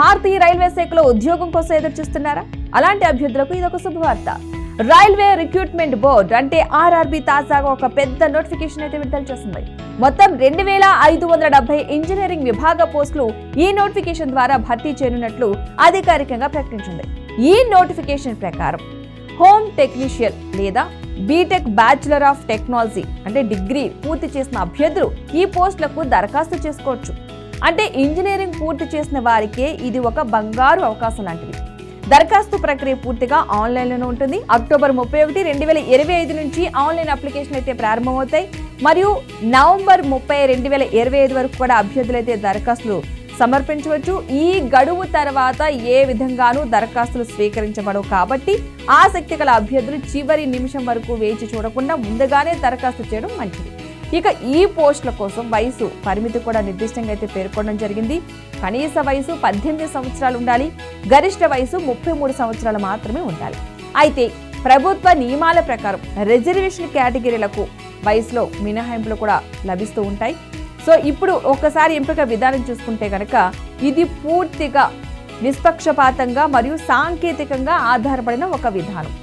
భారతీయ railway శాఖలో ఉద్యోగం కోసం ఎదురు చూస్తున్నారా? అలాంటి అభ్యర్థులకు ఇదొక శుభవార్త. రైల్వే రిక్రూట్మెంట్ బోర్డ్ అంటే ఆర్ఆర్బీ తాజాగా ఒక పెద్ద నోటిఫికేషన్ అయితే విడుదల చేసింది. మొత్తం 2570 ఇంజనీరింగ్ విభాగ పోస్టులు ఈ నోటిఫికేషన్ ద్వారా భర్తీ చేయనున్నట్లు అధికారికంగా ప్రకటించింది. ఈ నోటిఫికేషన్ ప్రకారం హోమ్ టెక్నీషియన్ లేదా బీటెక్ బ్యాచులర్ ఆఫ్ టెక్నాలజీ అంటే డిగ్రీ పూర్తి చేసిన అభ్యర్థులు ఈ పోస్టులకు దరఖాస్తు చేసుకోవచ్చు. అంటే ఇంజనీరింగ్ పూర్తి చేసిన వారికే ఇది ఒక బంగారు అవకాశం లాంటిది. దరఖాస్తు ప్రక్రియ పూర్తిగా ఆన్లైన్లోనే ఉంటుంది. అక్టోబర్ 31, 2025 నుంచి ఆన్లైన్ అప్లికేషన్ అయితే ప్రారంభమవుతాయి. మరియు నవంబర్ 30, 2025 వరకు కూడా అభ్యర్థులు అయితే దరఖాస్తులు సమర్పించవచ్చు. ఈ గడువు తర్వాత ఏ విధంగానూ దరఖాస్తులు స్వీకరించబడవు కాబట్టి ఆసక్తి గల అభ్యర్థులు చివరి నిమిషం వరకు వేచి చూడకుండా ముందుగానే దరఖాస్తు చేయడం మంచిది. ఇక ఈ పోస్టుల కోసం వయసు పరిమితి కూడా నిర్దిష్టంగా అయితే పేర్కొనడం జరిగింది. కనీస వయసు 18 సంవత్సరాలు ఉండాలి. గరిష్ట వయసు 33 సంవత్సరాలు మాత్రమే ఉండాలి. అయితే ప్రభుత్వ నియమాల ప్రకారం రిజర్వేషన్ కేటగిరీలకు వయసులో మినహాయింపులు కూడా లభిస్తూ ఉంటాయి. సో ఇప్పుడు ఒకసారి ఎంపిక విధానం చూసుకుంటే కనుక ఇది పూర్తిగా నిష్పక్షపాతంగా మరియు సాంకేతికంగా ఆధారపడిన ఒక విధానం.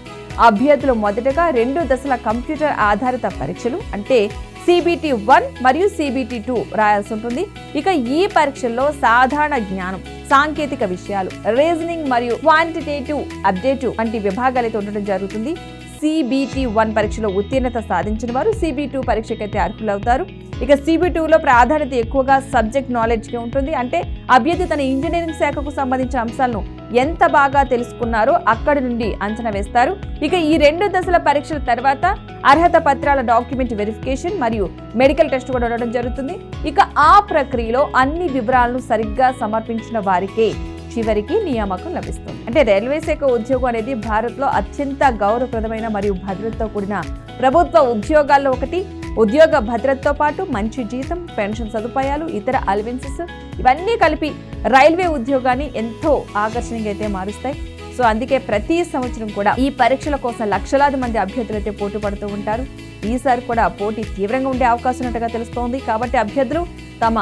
అభ్యర్థులు మొదటగా 2 దశల కంప్యూటర్ ఆధారిత పరీక్షలు అంటే CBT 1 మరియు CBT 2 రాయాల్సి ఉంటుంది. ఇక ఈ పరీక్షల్లో సాధారణ జ్ఞానం, సాంకేతిక విషయాలు, రీజనింగ్ మరియు క్వాంటిటేటివ్ అప్డేటివ్ వంటి విభాగాలైతే ఉండడం జరుగుతుంది. CBT 1 పరీక్షలో ఉత్తీర్ణత సాధించిన వారు CBT 2 పరీక్షకైతే అర్హులవుతారు. ఇక CBT 2లో ప్రాధాన్యత ఎక్కువగా సబ్జెక్ట్ నాలెడ్జ్కి ఉంటుంది. అంటే అభ్యర్థి తన ఇంజనీరింగ్ శాఖకు సంబంధించిన అంశాలను ఎంత బాగా తెలుసుకున్నారో అక్కడి నుండి అంచనా వేస్తారు. ఇక ఈ 2 దశల పరీక్షల తర్వాత అర్హత పత్రాల డాక్యుమెంట్ వెరిఫికేషన్ మరియు మెడికల్ టెస్ట్ కూడా ఉండడం జరుగుతుంది. ఇక ఆ ప్రక్రియలో అన్ని వివరాలను సరిగ్గా సమర్పించిన వారికే చివరికి నియామకం లభిస్తుంది. అంటే రైల్వే శాఖ ఉద్యోగం అనేది భారత్లో అత్యంత గౌరవప్రదమైన మరియు భద్రతతో కూడిన ప్రభుత్వ ఉద్యోగాల్లో ఒకటి. ఉద్యోగ భద్రతతో పాటు మంచి జీతం, పెన్షన్ సదుపాయాలు, ఇతర అలవెన్సెస్ ఇవన్నీ కలిపి రైల్వే ఉద్యోగాన్ని ఎంతో ఆకర్షణీయంగా అయితే మారుస్తాయి. సో అందుకే ప్రతి సంవత్సరం కూడా ఈ పరీక్షల కోసం లక్షలాది మంది అభ్యర్థులు అయితే పోటీ పడుతూ ఉంటారు. ఈసారి కూడా పోటీ తీవ్రంగా ఉండే అవకాశం ఉన్నట్టుగా తెలుస్తోంది. కాబట్టి అభ్యర్థులు తమ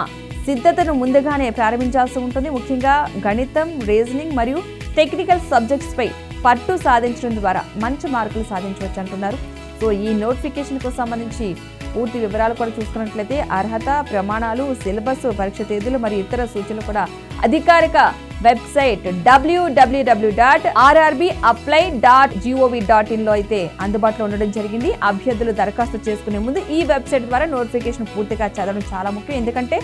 సిద్ధతను ముందుగానే ప్రారంభించాల్సి ఉంటుంది. ముఖ్యంగా గణితం, రీజనింగ్ మరియు టెక్నికల్ సబ్జెక్ట్స్ పై పట్టు సాధించడం ద్వారా మంచి మార్కులు సాధించవచ్చు అంటున్నారు. సో ఈ నోటిఫికేషన్కు సంబంధించి పూర్తి వివరాలు కూడా చూసుకున్నట్లయితే అర్హత ప్రమాణాలు, సిలబస్, పరీక్ష తేదీలు మరియు ఇతర సూచనలు కూడా అధికారిక వెబ్సైట్ www.rrbapply.gov.in లో అయితే అందుబాటులో ఉండడం జరిగింది. అభ్యర్థులు దరఖాస్తు చేసుకునే ముందు ఈ వెబ్సైట్ ద్వారా నోటిఫికేషన్ పూర్తిగా చదవడం చాలా ముఖ్యం. ఎందుకంటే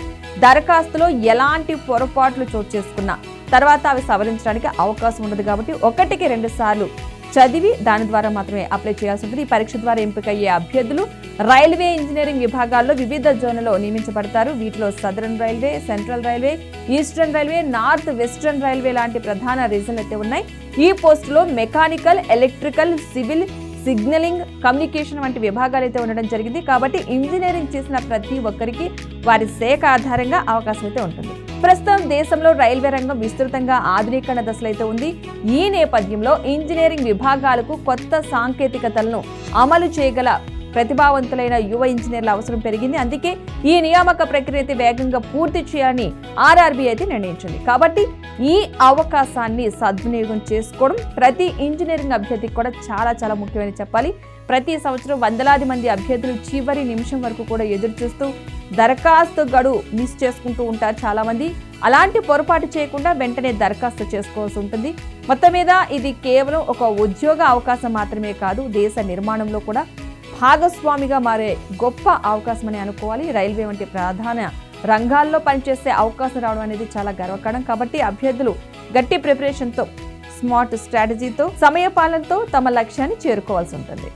దరఖాస్తులో ఎలాంటి పొరపాట్లు చోటు చేసుకున్నా తర్వాత అవి సవరించడానికి అవకాశం ఉండదు. కాబట్టి 1కి 2 సార్లు చదివి దాని ద్వారా మాత్రమే అప్లై చేయాల్సి ఉంటుంది. ఈ పరీక్ష ద్వారా ఎంపికయ్యే అభ్యర్థులు రైల్వే ఇంజనీరింగ్ విభాగాల్లో వివిధ జోన్లలో నియమించబడతారు. వీటిలో southern railway, central railway, eastern railway, north western railway లాంటి ప్రధాన రీజన్లు అయితే ఉన్నాయి. ఈ పోస్టులో mechanical, electrical, civil, signalling, communication వంటి విభాగాలు అయితే ఉండడం జరిగింది. కాబట్టి ఇంజనీరింగ్ చేసిన ప్రతి ఒక్కరికి వారి శాఖ ఆధారంగా అవకాశం అయితే ఉంటుంది. ప్రస్తుతం దేశంలో రైల్వే రంగం విస్తృతంగా ఆధునీకరణ దశలో అయితే ఉంది. ఈ నేపథ్యంలో ఇంజనీరింగ్ విభాగాలకు కొత్త సాంకేతికతలను అమలు చేయగల ప్రతిభావంతులైన యువ ఇంజనీర్ల అవసరం పెరిగింది. అందుకే ఈ నియామక ప్రక్రియ అయితే వేగంగా పూర్తి చేయాలని ఆర్ఆర్బీ అయితే నిర్ణయించింది. కాబట్టి ఈ అవకాశాన్ని సద్వినియోగం చేసుకోవడం ప్రతి ఇంజనీరింగ్ అభ్యర్థికి కూడా చాలా చాలా ముఖ్యమని చెప్పాలి. ప్రతి సంవత్సరం వందలాది మంది అభ్యర్థులు చివరి నిమిషం వరకు కూడా ఎదురు చూస్తూ దరఖాస్తు గడువు మిస్ చేసుకుంటూ ఉంటారు చాలా మంది. అలాంటి పొరపాటు చేయకుండా వెంటనే దరఖాస్తు చేసుకోవాల్సి ఉంటుంది. మొత్తం మీద ఇది కేవలం ఒక ఉద్యోగ అవకాశం మాత్రమే కాదు, దేశ నిర్మాణంలో కూడా భాగస్వామిగా మారే గొప్ప అవకాశం అని అనుకోవాలి. రైల్వే వంటి ప్రధాన రంగాల్లో పనిచేసే అవకాశం రావడం అనేది చాలా గర్వకారణం. కాబట్టి అభ్యర్థులు గట్టి ప్రిపరేషన్తో, స్మార్ట్ స్ట్రాటజీతో, సమయపాలనతో తమ లక్ష్యాన్ని చేరుకోవాల్సి ఉంటుంది.